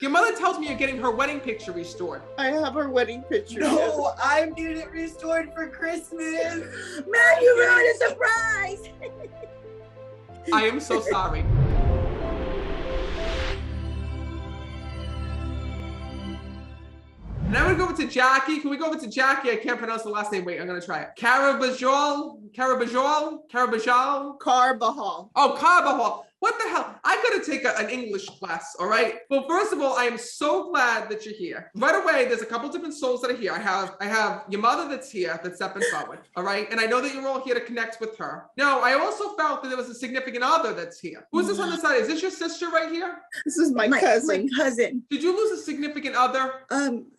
Your mother tells me you're getting her wedding picture restored. I have her wedding picture. No, I'm getting it restored for Christmas. Man, you ruined a surprise. I am so sorry. Now we're going to go over to Jackie. Can we go over to Jackie? I can't pronounce the last name. Wait, I'm going to try it. Carabajal. Oh, Carbajal. What the hell? I gotta take an English class, all right? Well, first of all, I am so glad that you're here. Right away, there's a couple different souls that are here. I have your mother that's here, that's stepping forward, all right? And I know that you're all here to connect with her. Now, I also felt that there was a significant other that's here. Who's this on the side? Is this your sister right here? This is my cousin. My cousin. Did you lose a significant other?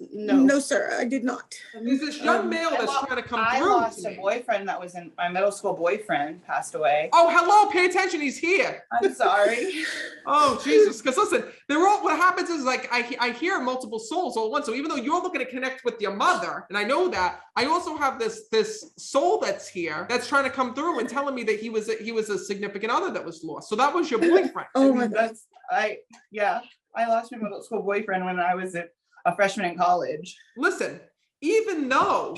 No, sir, I did not. There's this young male that's trying to come through. I lost a boyfriend that was in my middle school boyfriend, passed away. Oh, hello, pay attention, he's here. I'm sorry. Oh, Jesus, because listen, they're all, what happens is like, I hear multiple souls all at once. So even though you're looking to connect with your mother, and I know that, I also have this soul that's here that's trying to come through and telling me that he was a significant other that was lost. So that was your boyfriend. Oh my God. I lost my middle school boyfriend when I was a freshman in college. Listen, even though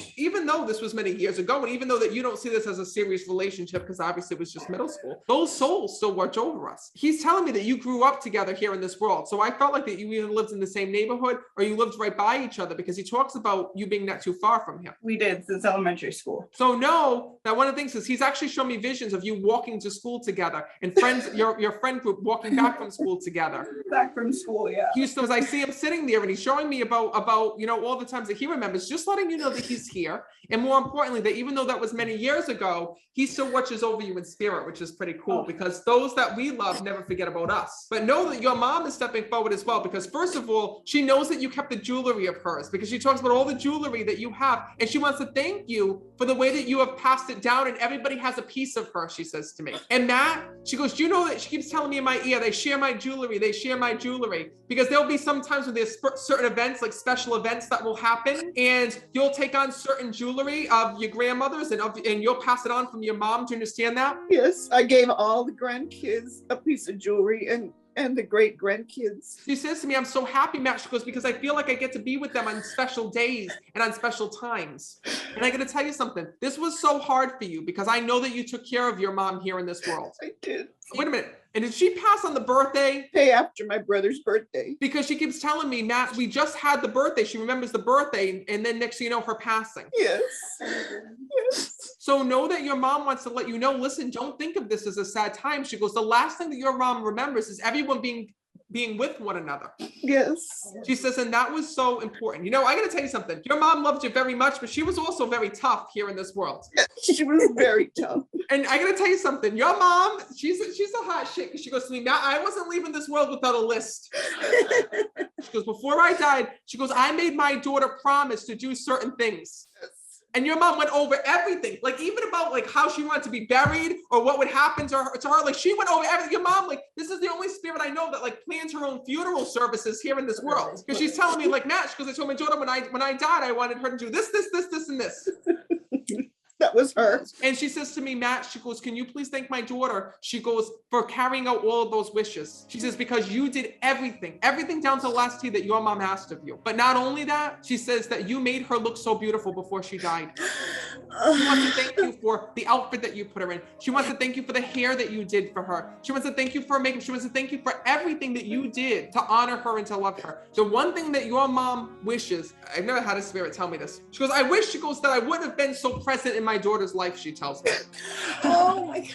this was many years ago, and even though that you don't see this as a serious relationship, because obviously it was just middle school, those souls still watch over us. He's telling me that you grew up together here in this world. So I felt like that you either lived in the same neighborhood or you lived right by each other, because he talks about you being not too far from him. We did since elementary school. So know that one of the things is he's actually shown me visions of you walking to school together and friends, your friend group walking back from school together. Back from school, yeah. Houston, as I see him sitting there and he's showing me about all the times that he remembers, just letting you know that he's here. And more importantly, that even though that was many years ago, he still watches over you in spirit, which is pretty cool, because those that we love never forget about us. But know that your mom is stepping forward as well, because first of all, she knows that you kept the jewelry of hers, because she talks about all the jewelry that you have, and she wants to thank you for the way that you have passed it down, and everybody has a piece of her, she says to me. And Matt, she goes, do you know that she keeps telling me in my ear, they share my jewelry, because there'll be sometimes when there's certain events, like special events that will happen, and you'll take on certain jewelry of your grandmother's and you'll pass it on from your mom. Do you understand that? Yes, I gave all the grandkids a piece of jewelry and the great grandkids. She says to me, I'm so happy, Matt. She goes, because I feel like I get to be with them on special days and on special times. And I got to tell you something. This was so hard for you because I know that you took care of your mom here in this world. I did. Wait a minute. And did she pass on the birthday? Day after my brother's birthday. Because she keeps telling me, Matt, we just had the birthday. She remembers the birthday. And then next thing you know, her passing. Yes. Yes. So know that your mom wants to let you know, listen, don't think of this as a sad time. She goes, the last thing that your mom remembers is everyone being with one another. Yes. She says, and that was so important. You know, I got to tell you something. Your mom loved you very much, but she was also very tough here in this world. She was very tough. And I got to tell you something. Your mom, she's a hot shit. She goes to me, Matt, I wasn't leaving this world without a list. She goes, before I died, she goes, I made my daughter promise to do certain things. And your mom went over everything, like even about like how she wanted to be buried or what would happen to her. Like she went over everything. Your mom, like, this is the only spirit I know that like plans her own funeral services here in this world. Because she's telling me like, Matt, because I told my daughter when I died, I wanted her to do this, and this. That was her. And she says to me, Matt, she goes, can you please thank my daughter? She goes, for carrying out all of those wishes. She says, because you did everything down to the last T that your mom asked of you. But not only that, she says that you made her look so beautiful before she died. She wants to thank you for the outfit that you put her in. She wants to thank you for the hair that you did for her. She wants to thank you for makeup. She wants to thank you for everything that you did to honor her and to love her. The one thing that your mom wishes, I've never had a spirit tell me this. She goes, I wish, she goes, that I wouldn't have been so present in my daughter's life, she tells me. Oh my God.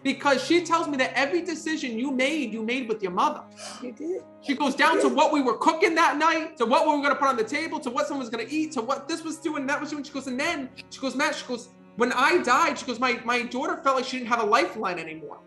Because she tells me that every decision you made with your mother. You did. She goes down to what we were cooking that night, to what we were going to put on the table, to what someone was going to eat, to what this was doing, that was doing. She goes, and then she goes, Matt, she goes, when I died, she goes, my daughter felt like she didn't have a lifeline anymore.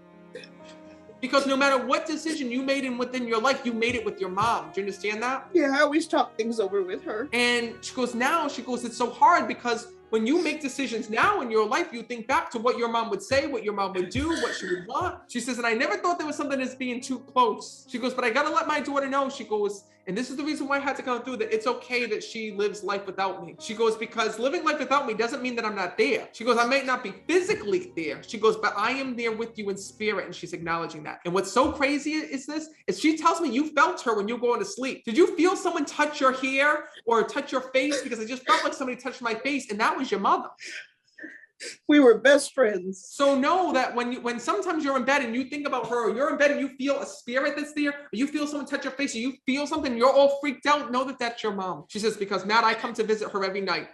Because no matter what decision you made within your life, you made it with your mom. Do you understand that? Yeah, I always talk things over with her. And she goes, now, she goes, it's so hard because when you make decisions now in your life, you think back to what your mom would say, what your mom would do, what she would want. She says, and I never thought there was something as being too close. She goes, but I got to let my daughter know. She goes, and this is the reason why I had to come through, that it's okay that she lives life without me. She goes, because living life without me doesn't mean that I'm not there. She goes, I might not be physically there. She goes, but I am there with you in spirit. And she's acknowledging that. And what's so crazy is this, is she tells me you felt her when you go into sleep. Did you feel someone touch your hair or touch your face? Because I just felt like somebody touched my face, and that was your mother. We were best friends. So know that when sometimes you're in bed and you think about her, or you're in bed and you feel a spirit that's there, or you feel someone touch your face, or you feel something, you're all freaked out, know that that's your mom. She says, because Matt, I come to visit her every night.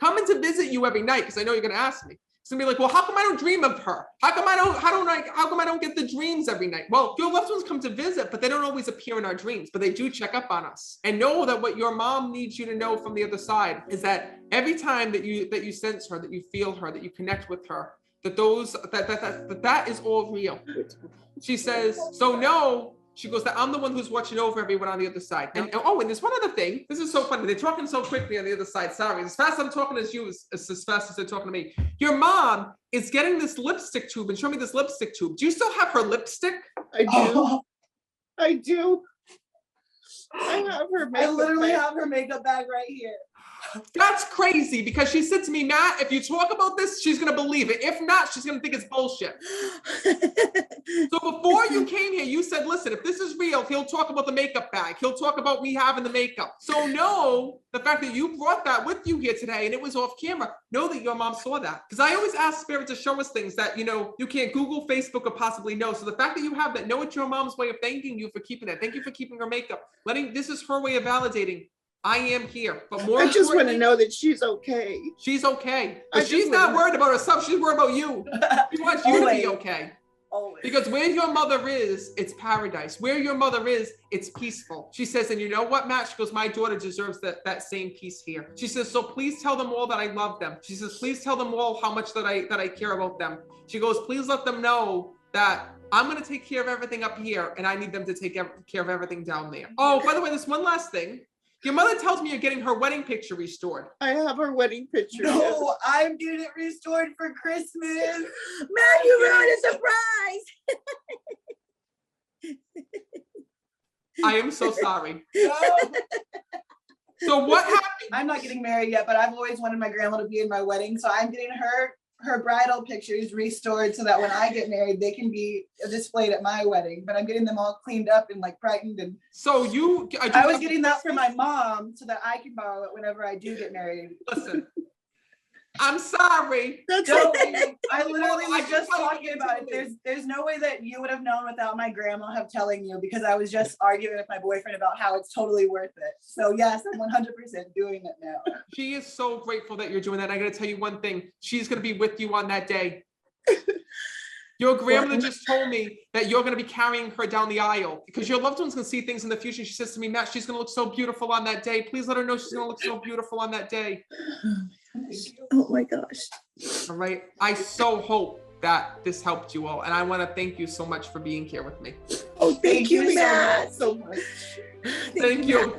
Coming to visit you every night, because I know you're going to ask me. It's gonna be like, well, how come I don't dream of her? How come I don't get the dreams every night? Well, your loved ones come to visit, but they don't always appear in our dreams, but they do check up on us. And know that what your mom needs you to know from the other side is that every time that you sense her, that you feel her, that you connect with her, that is all real. She says, so no. She goes, that I'm the one who's watching over everyone on the other side. And there's one other thing. This is so funny. They're talking so quickly on the other side. Sorry. As fast as I'm talking as you, as fast as they're talking to me. Your mom is getting this lipstick tube and showing me this lipstick tube. Do you still have her lipstick? I do. Oh. I do. I have her makeup. I literally bag. have her makeup bag right here. That's crazy, because she said to me, Matt, if you talk about this, she's going to believe it. If not, she's going to think it's bullshit. So before you came here, you said, listen, if this is real, he'll talk about the makeup bag. He'll talk about me having the makeup. So know the fact that you brought that with you here today and it was off camera. Know that your mom saw that. Because I always ask Spirit to show us things that, you can't Google, Facebook, or possibly know. So the fact that you have that, know it's your mom's way of thanking you for keeping it. Thank you for keeping her makeup. This is her way of validating. I am here, but more I just want to know that she's okay. She's okay. But she's not worried about herself. She's worried about you. She wants you to be okay. Always. Because where your mother is, it's paradise. Where your mother is, it's peaceful. She says, and you know what, Matt? She goes, my daughter deserves that same peace here. She says, so please tell them all that I love them. She says, please tell them all how much that I care about them. She goes, please let them know that I'm going to take care of everything up here, and I need them to take care of everything down there. Oh, by the way, there's one last thing. Your mother tells me you're getting her wedding picture restored. I have her wedding picture. No, I'm getting it restored for Christmas. Man, you ruined a surprise. I am so sorry. No. So what happened? I'm not getting married yet, but I've always wanted my grandma to be in my wedding. So I'm getting her bridal pictures restored so that when I get married, they can be displayed at my wedding. But I'm getting them all cleaned up and like brightened. And so I was getting that for my mom so that I can borrow it whenever I do get married. Listen, I'm sorry. That's No, okay. I literally was just talking about it. There's no way that you would have known without my grandma telling you, because I was just arguing with my boyfriend about how it's totally worth it. So yes, I'm 100% doing it now. She is so grateful that you're doing that. I got to tell you one thing. She's going to be with you on that day. Your grandmother just told me that you're going to be carrying her down the aisle because your loved one's going to see things in the future. She says to me, Matt, she's going to look so beautiful on that day. Please let her know she's going to look so beautiful on that day. Oh my gosh. All right. I so hope that this helped you all. And I want to thank you so much for being here with me. Oh, thank you, Matt. so much. Thank you.